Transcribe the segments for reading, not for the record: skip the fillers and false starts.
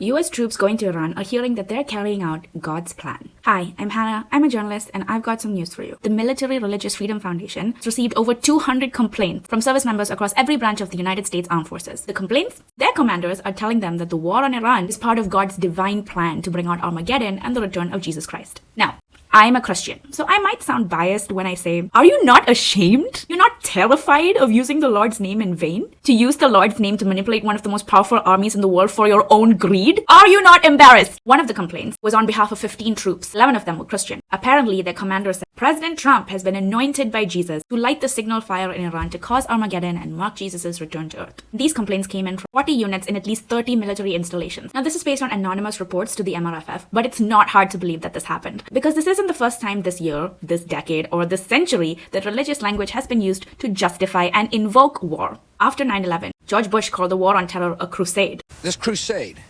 US troops going to Iran are hearing that they're carrying out God's plan. Hi, I'm Hannah. I'm a journalist and I've got some news for you. The Military Religious Freedom Foundation has received over 200 complaints from service members across every branch of the United States Armed Forces. The complaints? Their commanders are telling them that the war on Iran is part of God's divine plan to bring out Armageddon and the return of Jesus Christ. Now, I'm a Christian, so I might sound biased when I say, are you not ashamed? You're not terrified of using the Lord's name in vain? To use the Lord's name to manipulate one of the most powerful armies in the world for your own greed? Are you not embarrassed? One of the complaints was on behalf of 15 troops. 11 of them were Christian. Apparently, their commander said, President Trump has been anointed by Jesus to light the signal fire in Iran to cause Armageddon and mark Jesus' return to Earth. These complaints came in from 40 units in at least 30 military installations. Now, this is based on anonymous reports to the MRFF, but it's not hard to believe that this happened. Because this isn't the first time this year, this decade, or this century that religious language has been used to justify and invoke war. After 9/11, George Bush called the war on terror a crusade. This crusade,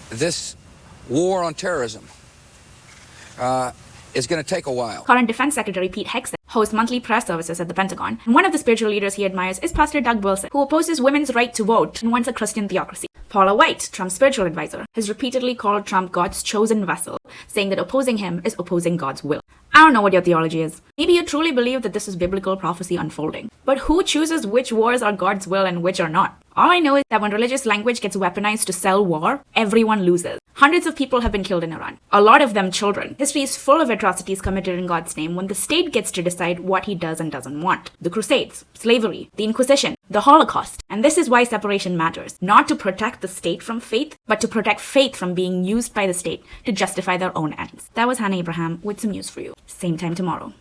this war on terrorism, is going to take a while. Current Defense Secretary Pete Hegseth hosts monthly press services at the Pentagon, and one of the spiritual leaders he admires is Pastor Doug Wilson, who opposes women's right to vote and wants a Christian theocracy. Paula White, Trump's spiritual advisor, has repeatedly called Trump God's chosen vessel, saying that opposing him is opposing God's will. I don't know what your theology is. Maybe you truly believe that this is biblical prophecy unfolding. But who chooses which wars are God's will and which are not? All I know is that when religious language gets weaponized to sell war, everyone loses. Hundreds of people have been killed in Iran. A lot of them children. History is full of atrocities committed in God's name when the state gets to decide what he does and doesn't want. The Crusades, slavery, the Inquisition, the Holocaust. And this is why separation matters. Not to protect the state from faith, but to protect faith from being used by the state to justify their own ends. That was Hannah Abraham with some news for you. Same time tomorrow.